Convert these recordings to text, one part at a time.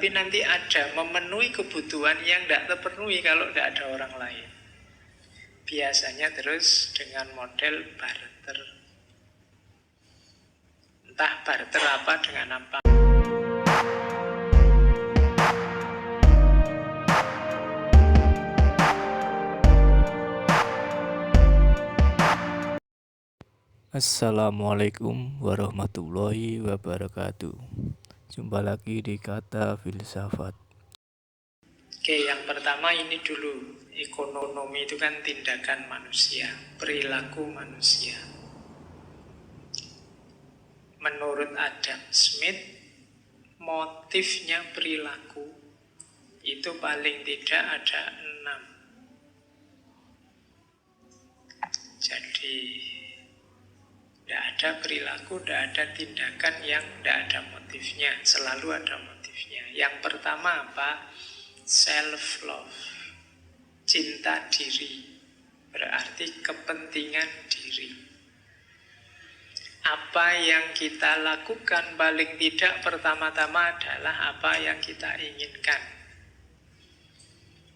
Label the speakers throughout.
Speaker 1: Tapi nanti ada memenuhi kebutuhan yang tidak terpenuhi kalau tidak ada orang lain. Biasanya terus dengan model barter. Entah barter apa dengan apa.
Speaker 2: Assalamualaikum warahmatullahi wabarakatuh. Jumpa lagi di Kata Filsafat.
Speaker 1: Oke, yang pertama ini dulu. Ekonomi itu kan tindakan manusia, perilaku manusia. Menurut Adam Smith, motifnya perilaku itu paling tidak ada 6. Jadi tidak ada perilaku, tidak ada tindakan yang tidak ada motifnya. Selalu ada motifnya. Yang pertama apa? Self-love. Cinta diri. Berarti kepentingan diri. Apa yang kita lakukan paling tidak pertama-tama adalah apa yang kita inginkan.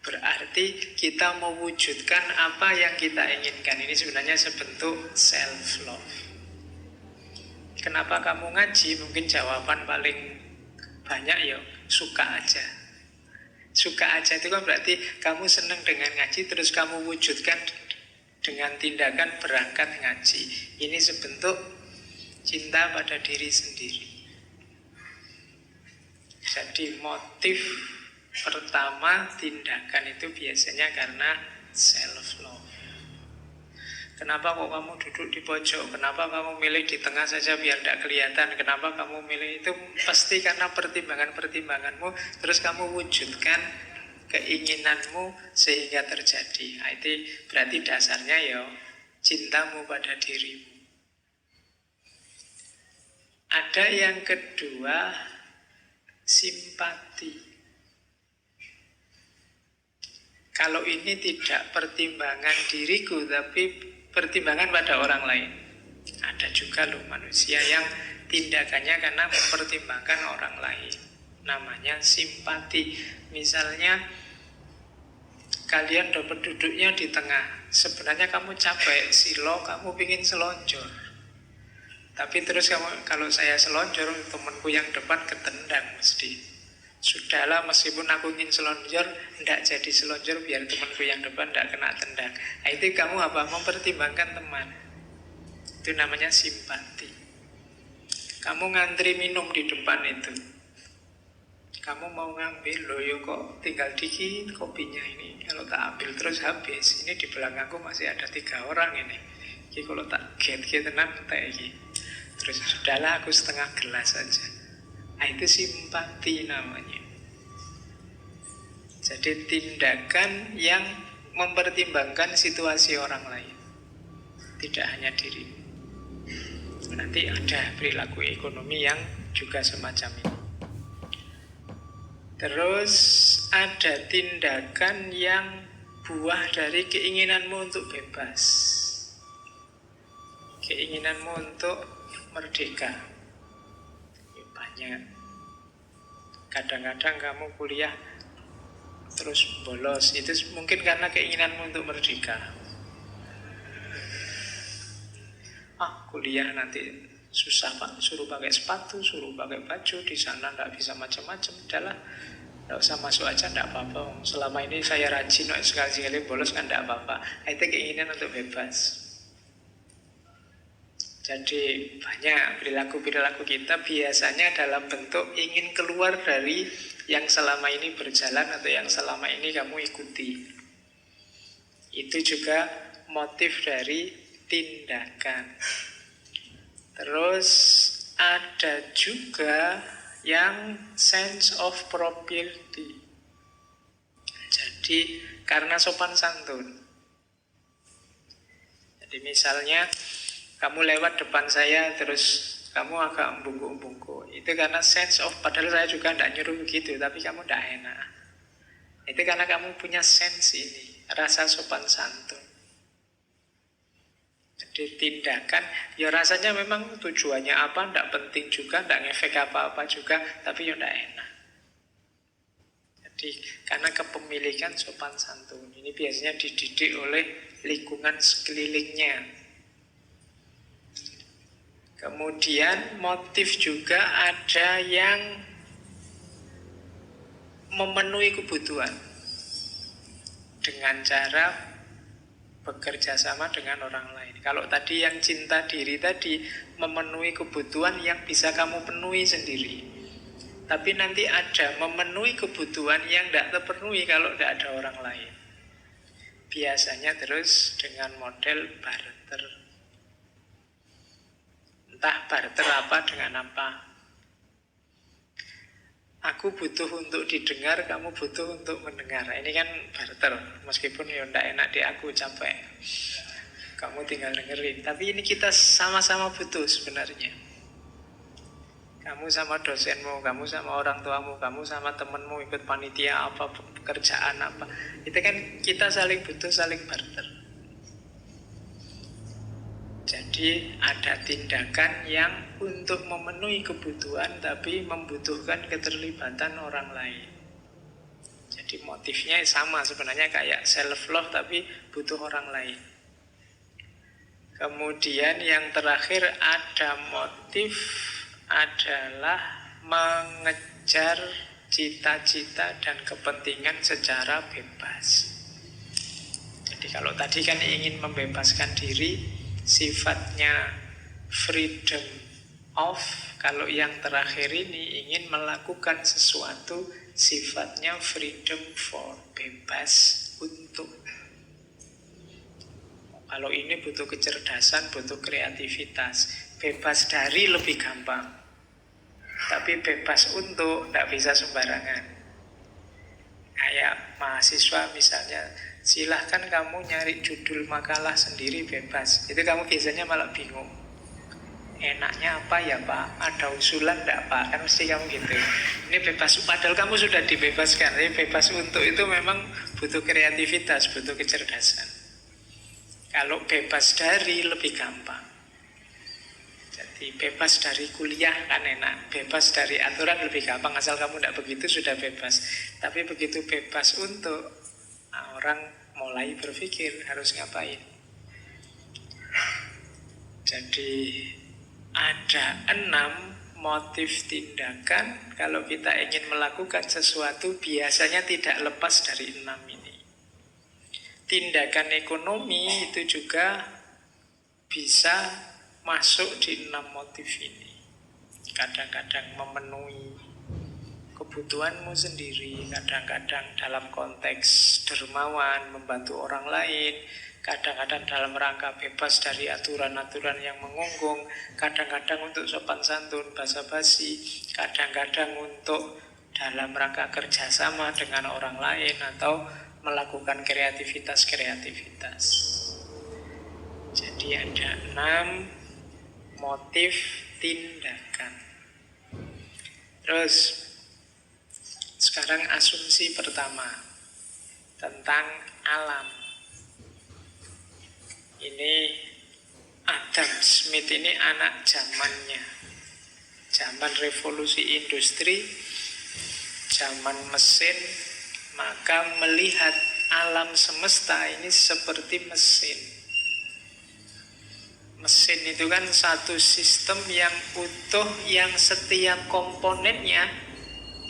Speaker 1: Berarti kita mewujudkan apa yang kita inginkan. Ini sebenarnya sebentuk self-love. Kenapa kamu ngaji? Mungkin jawaban paling banyak ya suka aja. Suka aja itu kan berarti kamu senang dengan ngaji, terus kamu wujudkan dengan tindakan berangkat ngaji. Ini sebentuk cinta pada diri sendiri. Jadi motif pertama tindakan itu biasanya karena self-love. Kenapa kok kamu duduk di pojok? Kenapa kamu milih di tengah saja biar tidak kelihatan? Kenapa kamu milih itu? Pasti karena pertimbangan-pertimbanganmu. Terus kamu wujudkan keinginanmu sehingga terjadi. Nah, itu berarti dasarnya ya cintamu pada dirimu. Ada yang kedua, simpati. Kalau ini tidak pertimbangan diriku, tapi pertimbangan pada orang lain. Ada juga loh manusia yang tindakannya karena mempertimbangkan orang lain. Namanya simpati. Misalnya kalian dapat duduknya di tengah. Sebenarnya kamu capek, silo, kamu pingin selonjor. Tapi terus kalau saya selonjor, temanku yang depan ketendang mesti. Sudahlah, meskipun aku ingin selonjor, tidak jadi selonjor biar temanku yang depan tidak kena tendang. Nah, itu kamu apa? Mempertimbangkan teman. Itu namanya simpati. Kamu ngantri minum di depan itu. Kamu mau ngambil, loh yo kok tinggal dikit kopinya ini. Kalau tak ambil terus habis. Ini di belakangku masih ada 3 orang ini. Jadi kalau tak get tenang tak ini. Terus sudahlah, aku setengah gelas saja. Nah, itu simpati namanya. Jadi tindakan yang mempertimbangkan situasi orang lain, tidak hanya diri. Nanti ada perilaku ekonomi yang juga semacam ini. Terus ada tindakan yang buah dari keinginanmu untuk bebas, keinginanmu untuk merdeka. Banyak. Kadang-kadang kamu kuliah terus bolos, itu mungkin karena keinginanmu untuk merdeka. Kuliah nanti susah pak, suruh pakai sepatu, suruh pakai baju, di sana tidak bisa macam-macam. Udahlah, tidak usah masuk aja, tidak apa-apa. Selama ini saya rajin, sekali-sekali bolos kan tidak apa-apa. Itu keinginan untuk bebas. Jadi banyak perilaku-perilaku kita biasanya dalam bentuk ingin keluar dari yang selama ini berjalan atau yang selama ini kamu ikuti. Itu juga motif dari tindakan. Terus ada juga yang sense of propriety. Jadi karena sopan santun. Jadi misalnya kamu lewat depan saya, terus kamu agak membungkuk-membungkuk. Itu karena sense of, padahal saya juga tidak nyuruh begitu, tapi kamu tidak enak. Itu karena kamu punya sense ini, rasa sopan santun. Jadi tindakan, ya rasanya memang tujuannya apa, tidak penting juga, tidak ngefek apa-apa juga, tapi ya tidak enak. Jadi karena kepemilikan sopan santun ini biasanya dididik oleh lingkungan sekelilingnya. Kemudian motif juga ada yang memenuhi kebutuhan dengan cara bekerja sama dengan orang lain. Kalau tadi yang cinta diri tadi memenuhi kebutuhan yang bisa kamu penuhi sendiri. Tapi nanti ada memenuhi kebutuhan yang tidak terpenuhi kalau tidak ada orang lain. Biasanya terus dengan model barter. Entah barter apa dengan apa. Aku butuh untuk didengar, kamu butuh untuk mendengar. Ini kan barter. Meskipun ya tidak enak di aku, capek. Kamu tinggal dengerin. Tapi ini kita sama-sama butuh sebenarnya. Kamu sama dosenmu, kamu sama orang tuamu, kamu sama temenmu ikut panitia apa, pekerjaan apa. Itu kan kita saling butuh, saling barter. Jadi ada tindakan yang untuk memenuhi kebutuhan tapi membutuhkan keterlibatan orang lain. Jadi motifnya sama sebenarnya kayak self love tapi butuh orang lain. Kemudian yang terakhir ada motif adalah mengejar cita-cita dan kepentingan secara bebas. Jadi kalau tadi kan ingin membebaskan diri, sifatnya freedom of. Kalau yang terakhir ini ingin melakukan sesuatu, sifatnya freedom for, bebas untuk. Kalau ini butuh kecerdasan, butuh kreativitas. Bebas dari lebih gampang. Tapi bebas untuk tidak bisa sembarangan. Kayak mahasiswa misalnya, silahkan kamu nyari judul makalah sendiri bebas. Itu kamu biasanya malah bingung. Enaknya apa ya Pak? Ada usulan tidak Pak? Kan mesti kamu gitu. Ini bebas, padahal kamu sudah dibebaskan. Tapi bebas untuk itu memang butuh kreativitas, butuh kecerdasan. Kalau bebas dari lebih gampang. Jadi bebas dari kuliah kan enak, bebas dari aturan lebih gampang, asal kamu tidak begitu sudah bebas. Tapi begitu bebas untuk, orang mulai berpikir harus ngapain. Jadi ada 6 motif tindakan. Kalau kita ingin melakukan sesuatu biasanya tidak lepas dari 6 ini. Tindakan ekonomi itu juga bisa masuk di 6 motif ini. Kadang-kadang memenuhi kebutuhanmu sendiri, kadang-kadang dalam konteks dermawan, membantu orang lain, kadang-kadang dalam rangka bebas dari aturan-aturan yang mengunggung, kadang-kadang untuk sopan santun, basa-basi, kadang-kadang untuk dalam rangka kerjasama dengan orang lain atau melakukan kreativitas-kreativitas. Jadi ada 6 motif tindakan. Terus sekarang asumsi pertama tentang alam. Ini Adam Smith ini anak zamannya, zaman revolusi industri, zaman mesin, maka melihat alam semesta ini seperti mesin. Mesin itu kan satu sistem yang utuh, yang setiap komponennya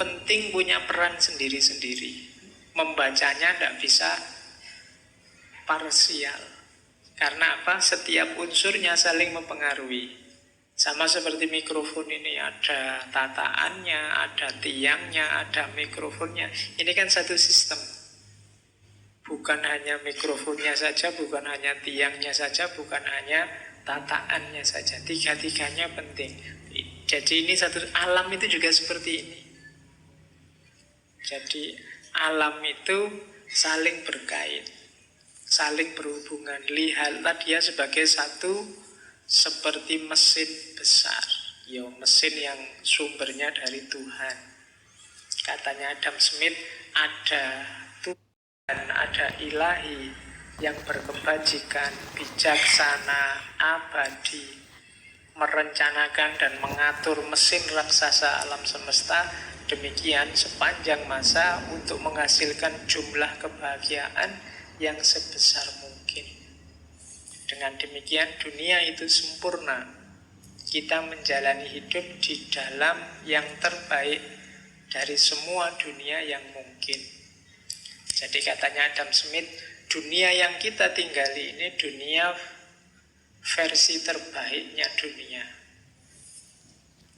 Speaker 1: penting, punya peran sendiri-sendiri. Membacanya tidak bisa parsial. Karena apa? Setiap unsurnya saling mempengaruhi. Sama seperti mikrofon ini, ada tataannya, ada tiangnya, ada mikrofonnya. Ini kan satu sistem. Bukan hanya mikrofonnya saja, bukan hanya tiangnya saja, bukan hanya tataannya saja. Tiga-tiganya penting. Jadi ini satu, alam itu juga seperti ini. Jadi alam itu saling berkait, saling berhubungan. Lihatlah dia sebagai satu seperti mesin besar. Ya, mesin yang sumbernya dari Tuhan. Katanya Adam Smith, ada Tuhan, ada ilahi yang berkebajikan, bijaksana, abadi, merencanakan dan mengatur mesin raksasa alam semesta demikian sepanjang masa untuk menghasilkan jumlah kebahagiaan yang sebesar mungkin. Dengan demikian dunia itu sempurna. Kita menjalani hidup di dalam yang terbaik dari semua dunia yang mungkin. Jadi katanya Adam Smith, dunia yang kita tinggali ini dunia versi terbaiknya dunia.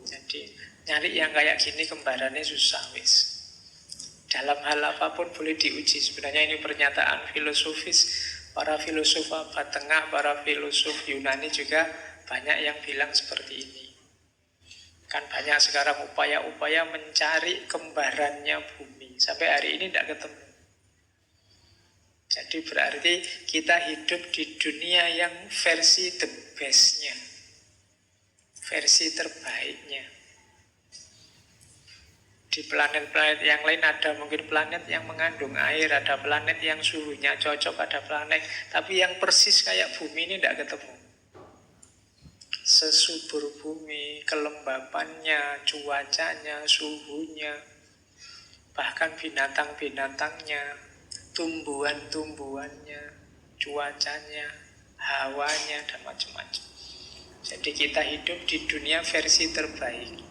Speaker 1: Jadi nyari yang kayak gini kembarannya susah wis. Dalam hal apapun boleh diuji. Sebenarnya ini pernyataan filosofis. Para filosof abad tengah, para filosof Yunani juga banyak yang bilang seperti ini. Kan banyak sekarang upaya-upaya mencari kembarannya bumi. Sampai hari ini tidak ketemu. Jadi berarti kita hidup di dunia yang versi the best-nya. Versi terbaiknya. Di planet-planet yang lain ada mungkin planet yang mengandung air, ada planet yang suhunya cocok, ada planet. Tapi yang persis kayak bumi ini tidak ketemu. Sesubur bumi, kelembapannya, cuacanya, suhunya, bahkan binatang-binatangnya, tumbuhan-tumbuhannya, cuacanya, hawanya, dan macam-macam. Jadi kita hidup di dunia versi terbaik.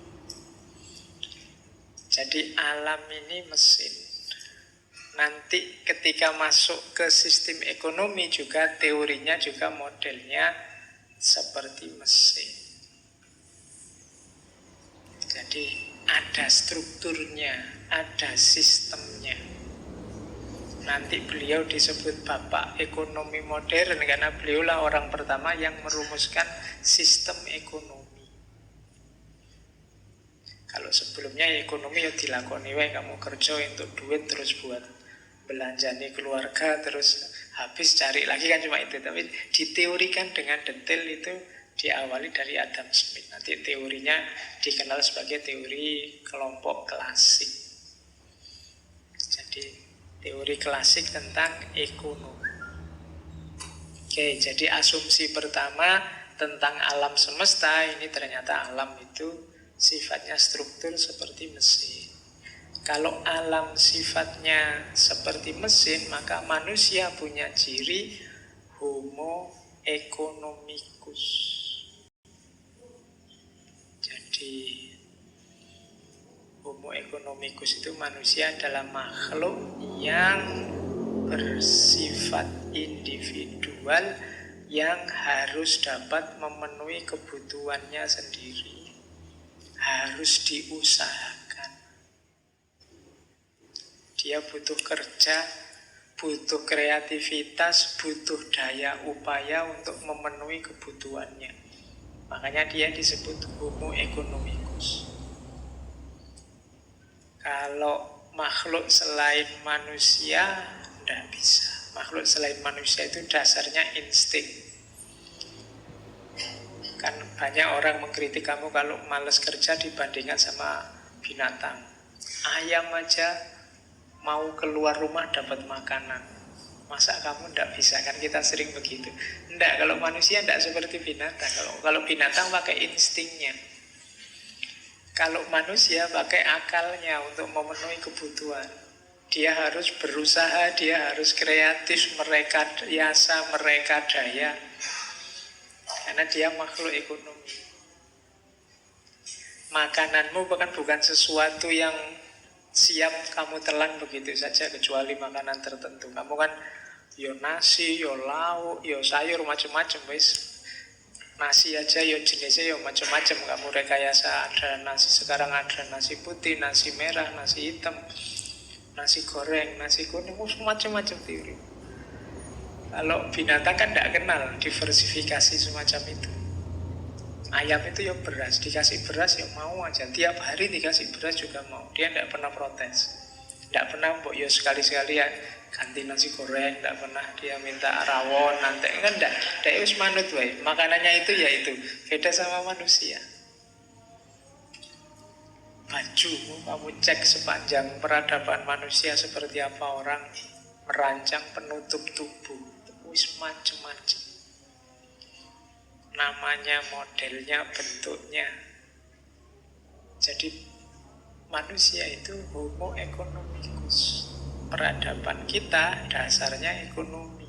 Speaker 1: Jadi alam ini mesin. Nanti ketika masuk ke sistem ekonomi juga teorinya juga modelnya seperti mesin. Jadi ada strukturnya, ada sistemnya. Nanti beliau disebut bapak ekonomi modern karena beliaulah orang pertama yang merumuskan sistem ekonomi. Kalau sebelumnya ekonomi ya dilakoni wae, kamu kerja untuk duit terus buat belanjani keluarga terus habis cari lagi kan cuma itu. Tapi diteorikan dengan detail itu diawali dari Adam Smith. Nanti teorinya dikenal sebagai teori kelompok klasik. Jadi teori klasik tentang ekonomi. Oke, jadi asumsi pertama tentang alam semesta ini ternyata alam itu sifatnya struktur seperti mesin. Kalau alam sifatnya seperti mesin, maka manusia punya ciri homo economicus. Jadi homo economicus itu manusia adalah makhluk yang bersifat individual yang harus dapat memenuhi kebutuhannya sendiri. Harus diusahakan. Dia butuh kerja, butuh kreativitas, butuh daya upaya untuk memenuhi kebutuhannya. Makanya dia disebut homo economicus. Kalau makhluk selain manusia, tidak bisa. Makhluk selain manusia itu dasarnya insting. Kan banyak orang mengkritik kamu kalau malas kerja dibandingkan sama binatang. Ayam aja mau keluar rumah dapat makanan. Masa kamu tidak bisa? Kan kita sering begitu. Tidak, kalau manusia tidak seperti binatang. Kalau binatang pakai instingnya. Kalau manusia pakai akalnya untuk memenuhi kebutuhan. Dia harus berusaha, dia harus kreatif, merekayasa, merekadaya. Karena dia makhluk ekonomi. Makananmu bukan sesuatu yang siap kamu telan begitu saja, kecuali makanan tertentu. Kamu kan yo nasi, yo lauk, yo sayur, macam-macam wis. Nasi aja yo jenisnya yo macam-macam. Kamu rekayasa, ada nasi sekarang, ada nasi putih, nasi merah, nasi hitam, nasi goreng, nasi kuning, macam-macam teori. Kalau binatang kan tidak kenal diversifikasi semacam itu. Ayam itu ya beras, dikasih beras ya mau aja. Tiap hari dikasih beras juga mau. Dia tidak pernah protes. Tidak pernah ya sekali-sekali ya ganti nasi goreng. Tidak pernah dia minta rawon nanti. Kan tidak. Dia harus manut wae. Makanannya itu ya itu. Beda sama manusia. Baju kamu cek sepanjang peradaban manusia seperti apa orang merancang penutup tubuh. Macam-macam namanya, modelnya, bentuknya. Jadi manusia itu homo economicus. Peradaban kita dasarnya ekonomi.